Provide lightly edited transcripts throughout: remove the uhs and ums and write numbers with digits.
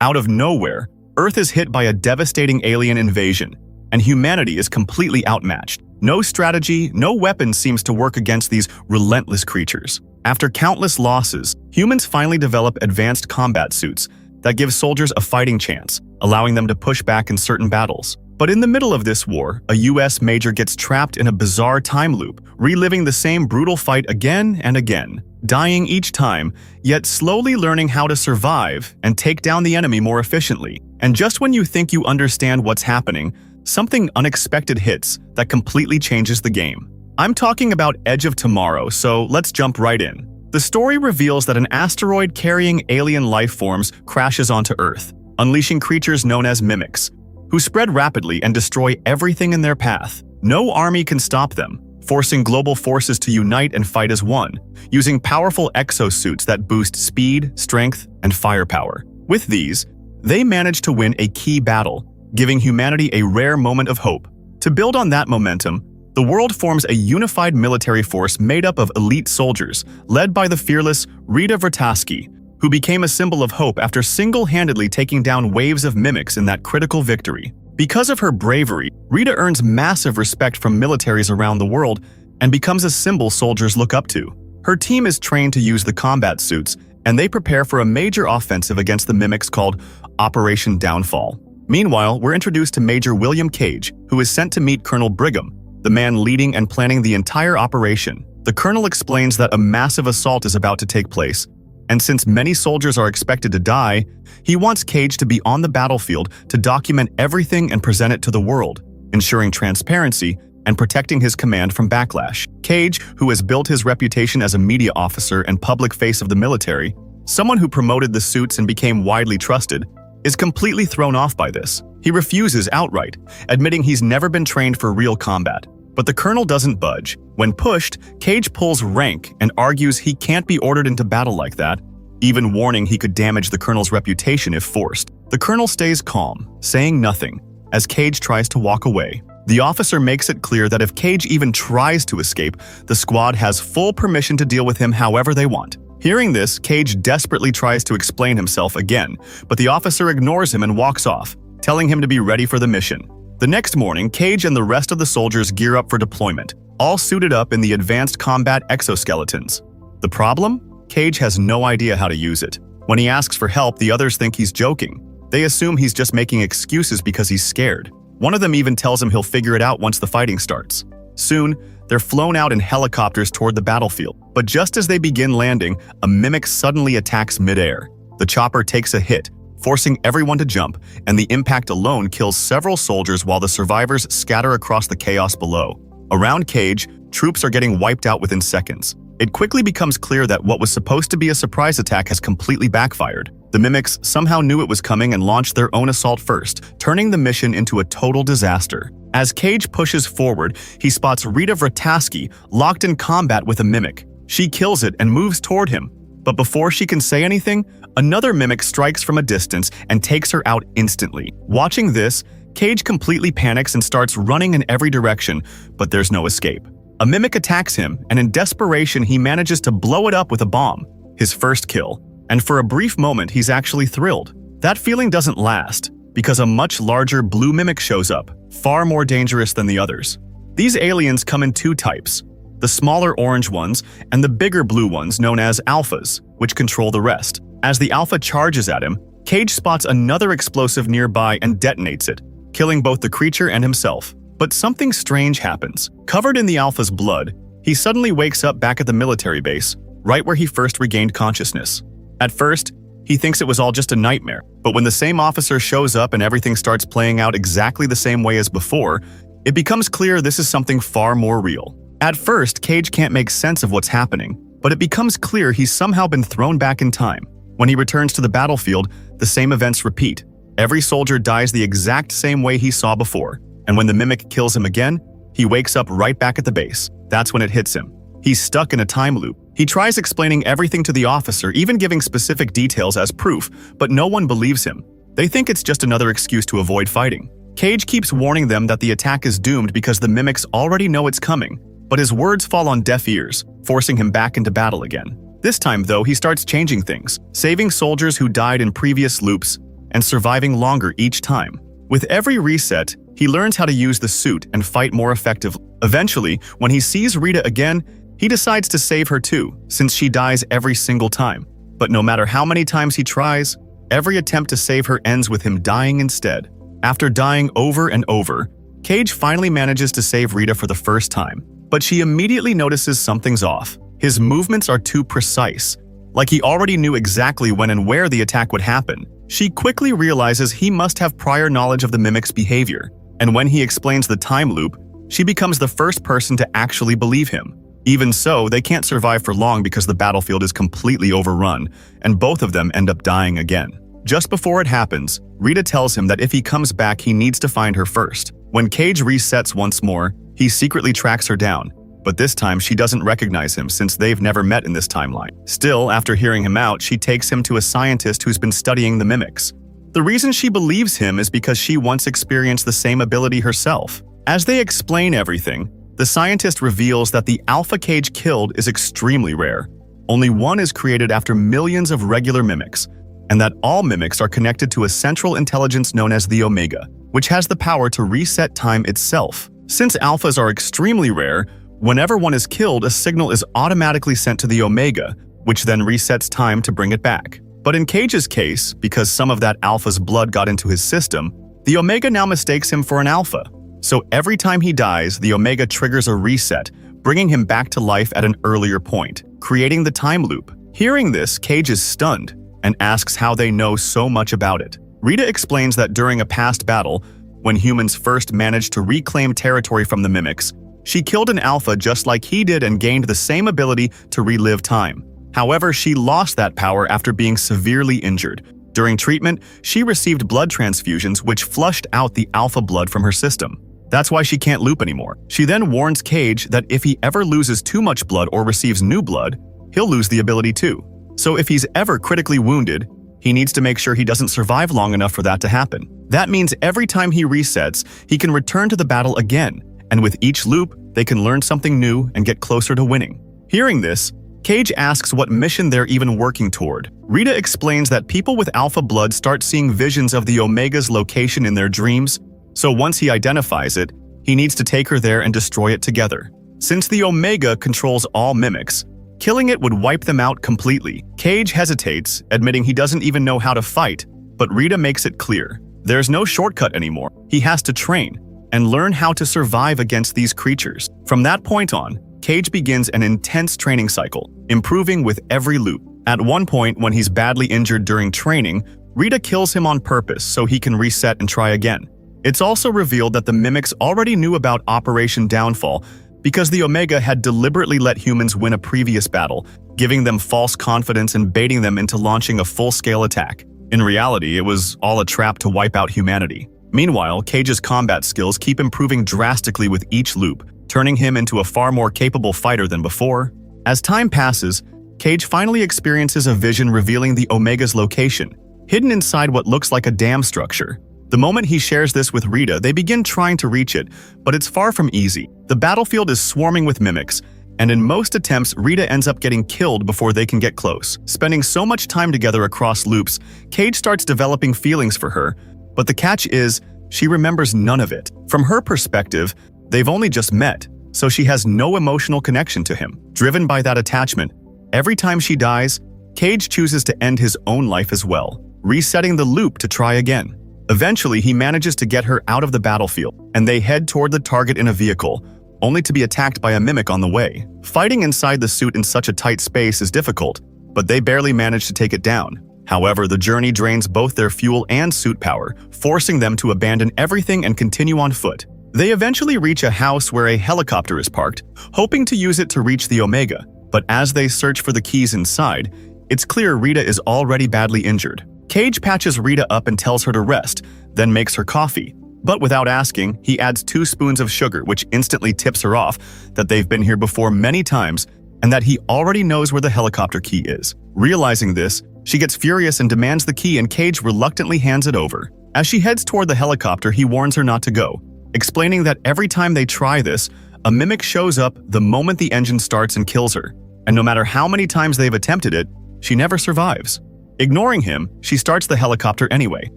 Out of nowhere, Earth is hit by a devastating alien invasion, and humanity is completely outmatched. No strategy, no weapon seems to work against these relentless creatures. After countless losses, humans finally develop advanced combat suits that give soldiers a fighting chance, allowing them to push back in certain battles. But in the middle of this war, a US major gets trapped in a bizarre time loop, reliving the same brutal fight again and again, dying each time, yet slowly learning how to survive and take down the enemy more efficiently. And just when you think you understand what's happening, something unexpected hits that completely changes the game. I'm talking about Edge of Tomorrow, so let's jump right in. The story reveals that an asteroid carrying alien life forms crashes onto Earth, unleashing creatures known as mimics, who spread rapidly and destroy everything in their path. No army can stop them, forcing global forces to unite and fight as one, using powerful exosuits that boost speed, strength, and firepower. With these, they manage to win a key battle, giving humanity a rare moment of hope. To build on that momentum, the world forms a unified military force made up of elite soldiers, led by the fearless Rita Vrataski, who became a symbol of hope after single-handedly taking down waves of mimics in that critical victory. Because of her bravery, Rita earns massive respect from militaries around the world and becomes a symbol soldiers look up to. Her team is trained to use the combat suits, and they prepare for a major offensive against the mimics called Operation Downfall. Meanwhile, we're introduced to Major William Cage, who is sent to meet Colonel Brigham, the man leading and planning the entire operation. The colonel explains that a massive assault is about to take place, and since many soldiers are expected to die, he wants Cage to be on the battlefield to document everything and present it to the world, ensuring transparency and protecting his command from backlash. Cage, who has built his reputation as a media officer and public face of the military, someone who promoted the suits and became widely trusted, is completely thrown off by this. He refuses outright, admitting he's never been trained for real combat. But the colonel doesn't budge. When pushed, Cage pulls rank and argues he can't be ordered into battle like that, even warning he could damage the colonel's reputation if forced. The colonel stays calm, saying nothing, as Cage tries to walk away. The officer makes it clear that if Cage even tries to escape, the squad has full permission to deal with him however they want. Hearing this, Cage desperately tries to explain himself again, but the officer ignores him and walks off, telling him to be ready for the mission. The next morning, Cage and the rest of the soldiers gear up for deployment, all suited up in the advanced combat exoskeletons. The problem? Cage has no idea how to use it. When he asks for help, the others think he's joking. They assume he's just making excuses because he's scared. One of them even tells him he'll figure it out once the fighting starts. Soon, they're flown out in helicopters toward the battlefield. But just as they begin landing, a mimic suddenly attacks midair. The chopper takes a hit, forcing everyone to jump, and the impact alone kills several soldiers while the survivors scatter across the chaos below. Around Cage, troops are getting wiped out within seconds. It quickly becomes clear that what was supposed to be a surprise attack has completely backfired. The mimics somehow knew it was coming and launched their own assault first, turning the mission into a total disaster. As Cage pushes forward, he spots Rita Vrataski locked in combat with a mimic. She kills it and moves toward him. But before she can say anything, another mimic strikes from a distance and takes her out instantly. Watching this, Cage completely panics and starts running in every direction, but there's no escape. A mimic attacks him, and in desperation he manages to blow it up with a bomb, his first kill. And for a brief moment he's actually thrilled. That feeling doesn't last, because a much larger blue mimic shows up, far more dangerous than the others. These aliens come in two types, the smaller orange ones and the bigger blue ones known as alphas, which control the rest. As the alpha charges at him, Cage spots another explosive nearby and detonates it, killing both the creature and himself. But something strange happens. Covered in the alpha's blood, he suddenly wakes up back at the military base, right where he first regained consciousness. At first, he thinks it was all just a nightmare, but when the same officer shows up and everything starts playing out exactly the same way as before, it becomes clear this is something far more real. At first, Cage can't make sense of what's happening, but it becomes clear he's somehow been thrown back in time. When he returns to the battlefield, the same events repeat. Every soldier dies the exact same way he saw before, and when the mimic kills him again, he wakes up right back at the base. That's when it hits him. He's stuck in a time loop. He tries explaining everything to the officer, even giving specific details as proof, but no one believes him. They think it's just another excuse to avoid fighting. Cage keeps warning them that the attack is doomed because the mimics already know it's coming, but his words fall on deaf ears, forcing him back into battle again. This time, though, he starts changing things, saving soldiers who died in previous loops, and surviving longer each time. With every reset, he learns how to use the suit and fight more effectively. Eventually, when he sees Rita again, he decides to save her too, since she dies every single time. But no matter how many times he tries, every attempt to save her ends with him dying instead. After dying over and over, Cage finally manages to save Rita for the first time, but she immediately notices something's off. His movements are too precise, like he already knew exactly when and where the attack would happen. She quickly realizes he must have prior knowledge of the mimic's behavior, and when he explains the time loop, she becomes the first person to actually believe him. Even so, they can't survive for long because the battlefield is completely overrun, and both of them end up dying again. Just before it happens, Rita tells him that if he comes back, he needs to find her first. When Cage resets once more, he secretly tracks her down, but this time she doesn't recognize him since they've never met in this timeline. Still, after hearing him out, she takes him to a scientist who's been studying the mimics. The reason she believes him is because she once experienced the same ability herself. As they explain everything, the scientist reveals that the alpha Cage killed is extremely rare. Only one is created after millions of regular mimics, and that all mimics are connected to a central intelligence known as the Omega, which has the power to reset time itself. Since alphas are extremely rare, whenever one is killed, a signal is automatically sent to the Omega, which then resets time to bring it back. But in Cage's case, because some of that alpha's blood got into his system, the Omega now mistakes him for an alpha. So every time he dies, the Omega triggers a reset, bringing him back to life at an earlier point, creating the time loop. Hearing this, Cage is stunned and asks how they know so much about it. Rita explains that during a past battle, when humans first managed to reclaim territory from the mimics, she killed an alpha just like he did and gained the same ability to relive time. However, she lost that power after being severely injured. During treatment, she received blood transfusions which flushed out the alpha blood from her system. That's why she can't loop anymore. She then warns Cage that if he ever loses too much blood or receives new blood, he'll lose the ability too. So if he's ever critically wounded, he needs to make sure he doesn't survive long enough for that to happen. That means every time he resets, he can return to the battle again, and with each loop, they can learn something new and get closer to winning. Hearing this, Cage asks what mission they're even working toward. Rita explains that people with alpha blood start seeing visions of the Omega's location in their dreams, so once he identifies it, he needs to take her there and destroy it together. Since the Omega controls all mimics, killing it would wipe them out completely. Cage hesitates, admitting he doesn't even know how to fight, but Rita makes it clear. There's no shortcut anymore. He has to train and learn how to survive against these creatures. From that point on, Cage begins an intense training cycle, improving with every loop. At one point, when he's badly injured during training, Rita kills him on purpose so he can reset and try again. It's also revealed that the mimics already knew about Operation Downfall because the Omega had deliberately let humans win a previous battle, giving them false confidence and baiting them into launching a full-scale attack. In reality, it was all a trap to wipe out humanity. Meanwhile, Cage's combat skills keep improving drastically with each loop, turning him into a far more capable fighter than before. As time passes, Cage finally experiences a vision revealing the Omega's location, hidden inside what looks like a dam structure. The moment he shares this with Rita, they begin trying to reach it, but it's far from easy. The battlefield is swarming with mimics, and in most attempts, Rita ends up getting killed before they can get close. Spending so much time together across loops, Cage starts developing feelings for her, but the catch is, she remembers none of it. From her perspective, they've only just met, so she has no emotional connection to him. Driven by that attachment, every time she dies, Cage chooses to end his own life as well, resetting the loop to try again. Eventually, he manages to get her out of the battlefield, and they head toward the target in a vehicle, only to be attacked by a mimic on the way. Fighting inside the suit in such a tight space is difficult, but they barely manage to take it down. However, the journey drains both their fuel and suit power, forcing them to abandon everything and continue on foot. They eventually reach a house where a helicopter is parked, hoping to use it to reach the Omega, but as they search for the keys inside, it's clear Rita is already badly injured. Cage patches Rita up and tells her to rest, then makes her coffee. But without asking, he adds 2 spoons of sugar, which instantly tips her off that they've been here before many times and that he already knows where the helicopter key is. Realizing this, she gets furious and demands the key, and Cage reluctantly hands it over. As she heads toward the helicopter, he warns her not to go, explaining that every time they try this, a mimic shows up the moment the engine starts and kills her. And no matter how many times they've attempted it, she never survives. Ignoring him, she starts the helicopter anyway,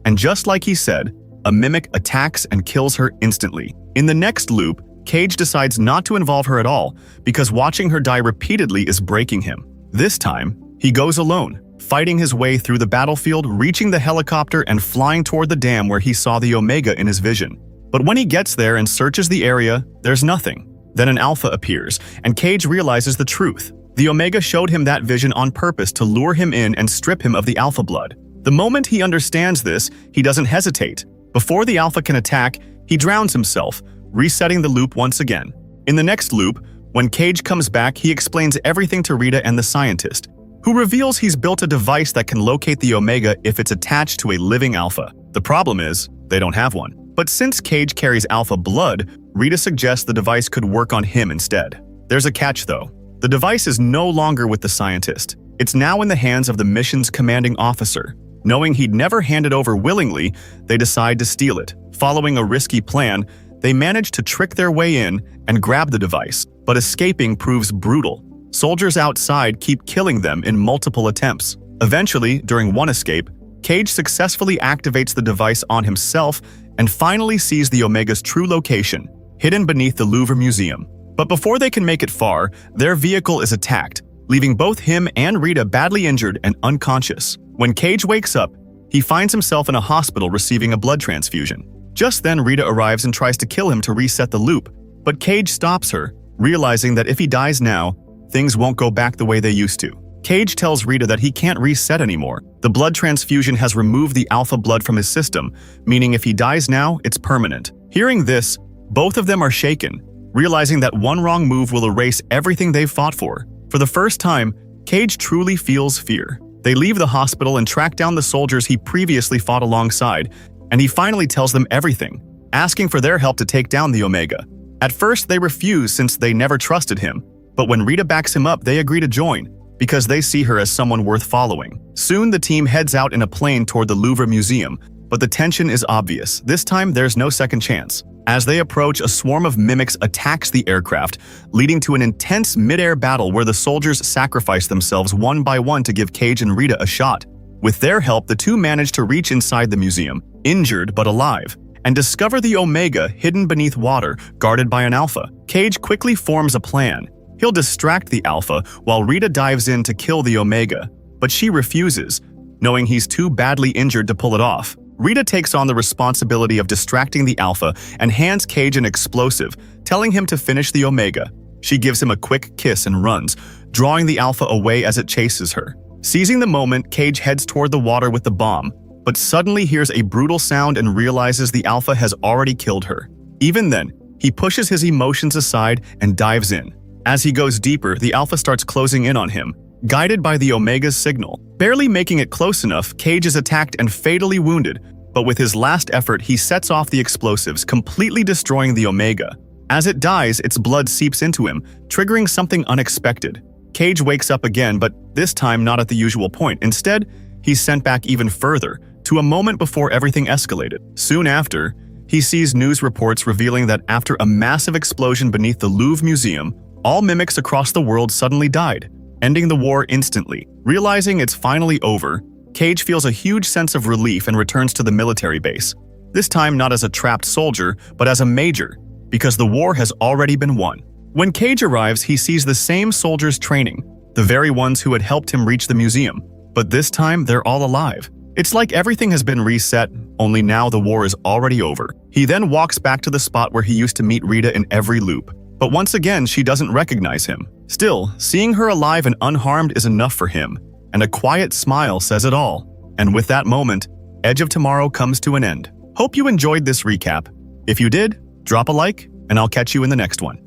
and just like he said, a mimic attacks and kills her instantly. In the next loop, Cage decides not to involve her at all because watching her die repeatedly is breaking him. This time, he goes alone, fighting his way through the battlefield, reaching the helicopter and flying toward the dam where he saw the Omega in his vision. But when he gets there and searches the area, there's nothing. Then an Alpha appears, and Cage realizes the truth. The Omega showed him that vision on purpose to lure him in and strip him of the Alpha blood. The moment he understands this, he doesn't hesitate. Before the Alpha can attack, he drowns himself, resetting the loop once again. In the next loop, when Cage comes back, he explains everything to Rita and the scientist, who reveals he's built a device that can locate the Omega if it's attached to a living Alpha. The problem is, they don't have one. But since Cage carries Alpha blood, Rita suggests the device could work on him instead. There's a catch though. The device is no longer with the scientist. It's now in the hands of the mission's commanding officer. Knowing he'd never hand it over willingly, they decide to steal it. Following a risky plan, they manage to trick their way in and grab the device, but escaping proves brutal. Soldiers outside keep killing them in multiple attempts. Eventually, during one escape, Cage successfully activates the device on himself and finally sees the Omega's true location, hidden beneath the Louvre Museum. But before they can make it far, their vehicle is attacked, leaving both him and Rita badly injured and unconscious. When Cage wakes up, he finds himself in a hospital receiving a blood transfusion. Just then, Rita arrives and tries to kill him to reset the loop, but Cage stops her, realizing that if he dies now, things won't go back the way they used to. Cage tells Rita that he can't reset anymore. The blood transfusion has removed the Alpha blood from his system, meaning if he dies now, it's permanent. Hearing this, both of them are shaken, realizing that one wrong move will erase everything they've fought for. For the first time, Cage truly feels fear. They leave the hospital and track down the soldiers he previously fought alongside, and he finally tells them everything, asking for their help to take down the Omega. At first, they refuse since they never trusted him, but when Rita backs him up, they agree to join, because they see her as someone worth following. Soon, the team heads out in a plane toward the Louvre Museum, but the tension is obvious. This time, there's no second chance. As they approach, a swarm of mimics attacks the aircraft, leading to an intense mid-air battle where the soldiers sacrifice themselves one by one to give Cage and Rita a shot. With their help, the two manage to reach inside the museum, injured but alive, and discover the Omega hidden beneath water, guarded by an Alpha. Cage quickly forms a plan. He'll distract the Alpha while Rita dives in to kill the Omega, but she refuses, knowing he's too badly injured to pull it off. Rita takes on the responsibility of distracting the Alpha and hands Cage an explosive, telling him to finish the Omega. She gives him a quick kiss and runs, drawing the Alpha away as it chases her. Seizing the moment, Cage heads toward the water with the bomb, but suddenly hears a brutal sound and realizes the Alpha has already killed her. Even then, he pushes his emotions aside and dives in. As he goes deeper, the Alpha starts closing in on him, guided by the Omega's signal. Barely making it close enough, Cage is attacked and fatally wounded, but with his last effort, he sets off the explosives, completely destroying the Omega. As it dies, its blood seeps into him, triggering something unexpected. Cage wakes up again, but this time not at the usual point. Instead, he's sent back even further, to a moment before everything escalated. Soon after, he sees news reports revealing that after a massive explosion beneath the Louvre Museum, all mimics across the world suddenly died, ending the war instantly. Realizing it's finally over, Cage feels a huge sense of relief and returns to the military base. This time not as a trapped soldier, but as a major, because the war has already been won. When Cage arrives, he sees the same soldiers training, the very ones who had helped him reach the museum, but this time they're all alive. It's like everything has been reset, only now the war is already over. He then walks back to the spot where he used to meet Rita in every loop, but once again she doesn't recognize him. Still, seeing her alive and unharmed is enough for him, and a quiet smile says it all. And with that moment, Edge of Tomorrow comes to an end. Hope you enjoyed this recap. If you did, drop a like, and I'll catch you in the next one.